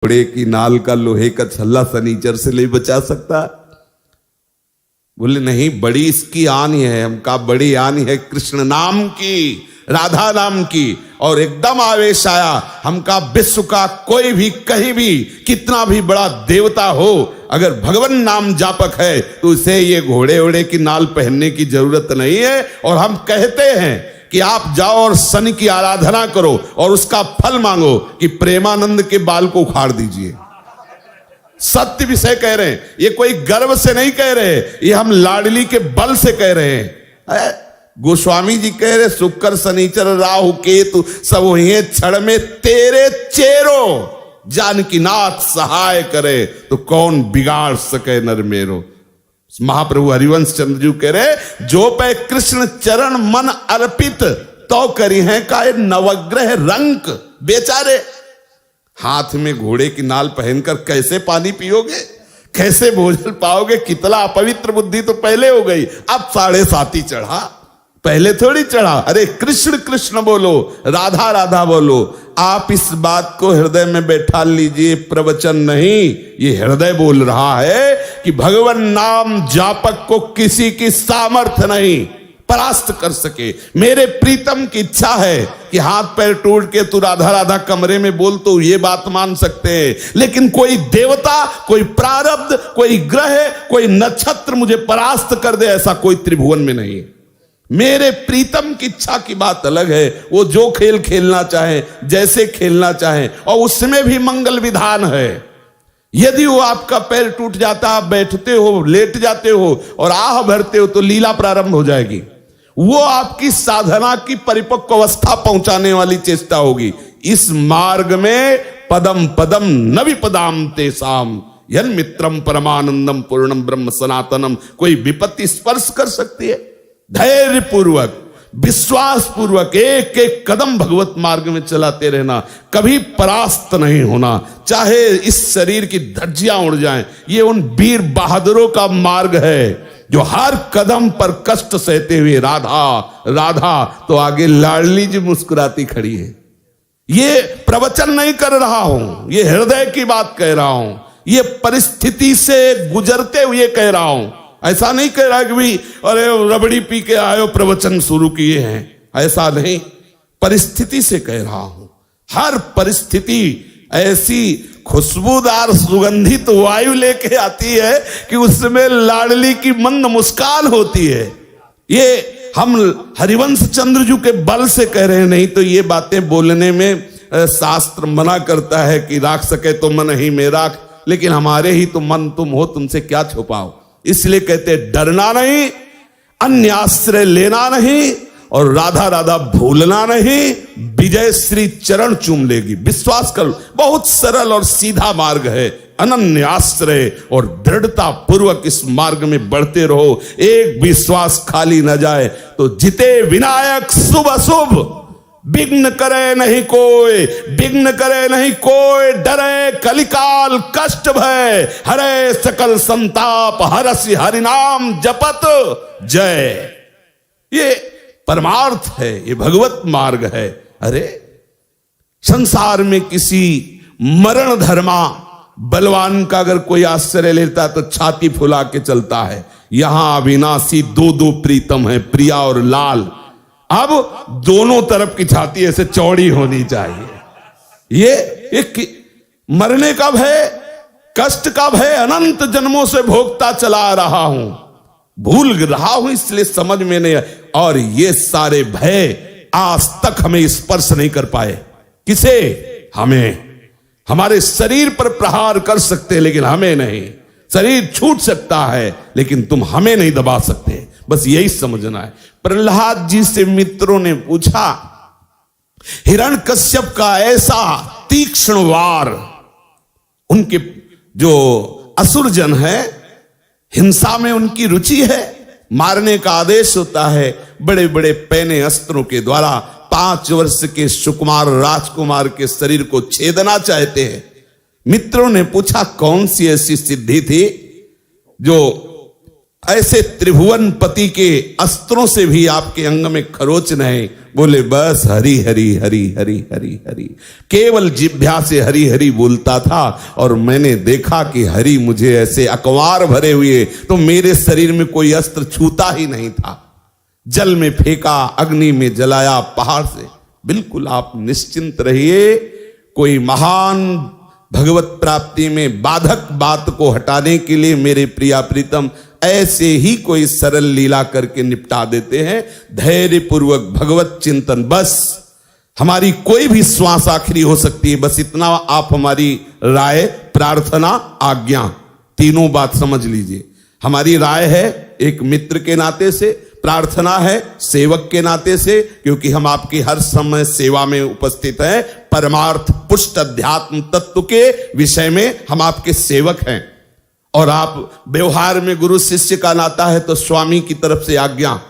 घोड़े की नाल का लोहे का छल्ला सनीचर से नहीं बचा सकता। बोले नहीं, बड़ी इसकी आनी है। हम कहा बड़ी आनी है कृष्ण नाम की, राधा नाम की। और एकदम आवेश आया। हम कहा विश्व का कोई भी कहीं भी कितना भी बड़ा देवता हो, अगर भगवान नाम जापक है तो उसे ये घोड़े ओड़े की नाल पहनने की जरूरत नहीं है। और हम कहते हैं कि आप जाओ और शनि की आराधना करो और उसका फल मांगो कि प्रेमानंद के बाल को उखाड़ दीजिए। सत्य विषय कह रहे हैं, ये कोई गर्व से नहीं कह रहे, ये हम लाडली के बल से कह रहे हैं। गोस्वामी जी कह रहे शुक्र शनिचर राहु केतु सब वही क्षण में तेरे चेरो, जानकी नाथ सहाय करे तो कौन बिगाड़ सके नर मेरो। महाप्रभु हरिवंश चंद्र जी कह रहे जो पे कृष्ण चरण मन अर्पित तो करी है का नवग्रह रंक। बेचारे हाथ में घोड़े की नाल पहनकर कैसे पानी पियोगे, कैसे भोजन पाओगे। कितना अपवित्र बुद्धि तो पहले हो गई, अब 7.5 चढ़ा, पहले थोड़ी चढ़ा। अरे कृष्ण कृष्ण बोलो, राधा राधा बोलो। आप इस बात को हृदय में बैठा लीजिए, प्रवचन नहीं, ये हृदय बोल रहा है कि भगवान नाम जापक को किसी की सामर्थ्य नहीं परास्त कर सके। मेरे प्रीतम की इच्छा है कि हाथ पैर टूट के तू राधा राधा कमरे में बोल तो ये बात मान सकते हैं, लेकिन कोई देवता, कोई प्रारब्ध, कोई ग्रह, कोई नक्षत्र मुझे परास्त कर दे, ऐसा कोई त्रिभुवन में नहीं। मेरे प्रीतम की इच्छा की बात अलग है। वो जो खेल खेलना चाहे, जैसे खेलना चाहे, और उसमें भी मंगल विधान है। यदि वो आपका पैर टूट जाता, आप बैठते हो, लेट जाते हो और आह भरते हो तो लीला प्रारंभ हो जाएगी। वो आपकी साधना की परिपक्व अवस्था पहुंचाने वाली चेष्टा होगी। इस मार्ग में पदम पदम न विपदाम तेसाम यन मित्रम परमानंदम पूर्णम ब्रह्म सनातनम। कोई विपत्ति स्पर्श कर सकती है? धैर्य पूर्वक, विश्वास पूर्वक एक एक कदम भगवत मार्ग में चलाते रहना, कभी परास्त नहीं होना। चाहे इस शरीर की धज्जियां उड़ जाएं, ये उन वीर बहादुरों का मार्ग है जो हर कदम पर कष्ट सहते हुए राधा राधा, तो आगे लाडली जी मुस्कुराती खड़ी है। ये प्रवचन नहीं कर रहा हूं, ये हृदय की बात कह रहा हूं, ये परिस्थिति से गुजरते हुए कह रहा हूं। ऐसा नहीं कह रहा कि भी अरे रबड़ी पी के आयो प्रवचन शुरू किए हैं, ऐसा नहीं, परिस्थिति से कह रहा हूं। हर परिस्थिति ऐसी खुशबूदार सुगंधित वायु लेके आती है कि उसमें लाडली की मंद मुस्कान होती है। ये हम हरिवंश चंद्र जी के बल से कह रहे हैं, नहीं तो ये बातें बोलने में शास्त्र मना करता है कि राख सके तो मन ही में राख, लेकिन हमारे ही तो मन तुम हो, तुमसे क्या छुपाओ। इसलिए कहते डरना नहीं, अन्य आश्रय लेना नहीं, और राधा राधा भूलना नहीं। विजय श्री चरण चूम लेगी, विश्वास कर। बहुत सरल और सीधा मार्ग है, अनन्य आश्रय और दृढ़ता पूर्वक इस मार्ग में बढ़ते रहो। एक विश्वास खाली न जाए तो जिते विनायक शुभ अशुभ, विघ्न करे नहीं कोई, विघ्न करे नहीं कोई, डरे कलिकाल कष्ट भय, हरे सकल संताप, हरसि हरिनाम जपत जय। ये परमार्थ है, ये भगवत मार्ग है। अरे संसार में किसी मरण धर्मा बलवान का अगर कोई आश्रय लेता तो छाती फुला के चलता है। यहां अविनाशी दो प्रीतम है, प्रिया और लाल। अब दोनों तरफ की छाती ऐसे चौड़ी होनी चाहिए। ये एक मरने का भय, कष्ट का भय अनंत जन्मों से भोगता चला रहा हूं, भूल रहा हूं, इसलिए समझ में नहीं। और ये सारे भय आज तक हमें स्पर्श नहीं कर पाए। किसे? हमें। हमारे शरीर पर प्रहार कर सकते लेकिन हमें नहीं। शरीर छूट सकता है लेकिन तुम हमें नहीं दबा सकते। बस यही समझना है। प्रहलाद जी से मित्रों ने पूछा, हिरण्यकश्यप का ऐसा तीक्ष्ण वार, उनके जो असुरजन है, हिंसा में उनकी रुचि है, मारने का आदेश होता है, बड़े बड़े पैने अस्त्रों के द्वारा 5 वर्ष के सुकुमार राजकुमार के शरीर को छेदना चाहते हैं। मित्रों ने पूछा कौन सी ऐसी सिद्धि थी जो ऐसे त्रिभुवन पति के अस्त्रों से भी आपके अंग में खरोच नहीं। बोले बस हरि हरि हरि हरि हरि हरि, केवल जिह्वा से हरि हरि बोलता था और मैंने देखा कि हरि मुझे ऐसे अकवार भरे हुए, तो मेरे शरीर में कोई अस्त्र छूता ही नहीं था। जल में फेंका, अग्नि में जलाया, पहाड़ से। बिल्कुल आप निश्चिंत रहिए, कोई महान भगवत प्राप्ति में बाधक बात को हटाने के लिए मेरे प्रिया प्रीतम ऐसे ही कोई सरल लीला करके निपटा देते हैं। धैर्य पूर्वक भगवत चिंतन, बस हमारी कोई भी श्वास आखिरी हो सकती है, बस इतना आप हमारी राय, प्रार्थना, आज्ञा, तीनों बात समझ लीजिए। हमारी राय है एक मित्र के नाते से, प्रार्थना है सेवक के नाते से, क्योंकि हम आपकी हर समय सेवा में उपस्थित हैं। परमार्थ पुष्ट अध्यात्म तत्व के विषय में हम आपके सेवक हैं। और आप व्यवहार में गुरु शिष्य का नाता है तो स्वामी की तरफ से आज्ञा,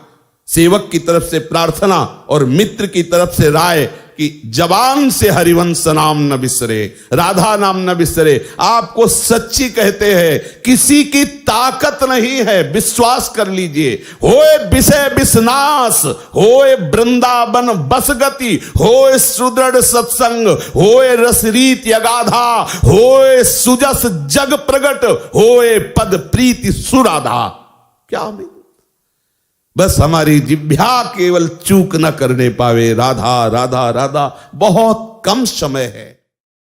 सेवक की तरफ से प्रार्थना और मित्र की तरफ से राय कि जबान से हरिवंश नाम न बिसरे, राधा नाम न बिसरे। आपको सच्ची कहते हैं, किसी की ताकत नहीं है, विश्वास कर लीजिए। होए विषय विषनाश, होए वृंदावन बस गति, होए सुदृढ़ सत्संग, होए रसरीत अगाधा, होए सुजस जग प्रगट, होए पद प्रीति सुराधा। क्या हमें बस हमारी जिह्वा केवल चूक न करने पावे। राधा राधा राधा, बहुत कम समय है।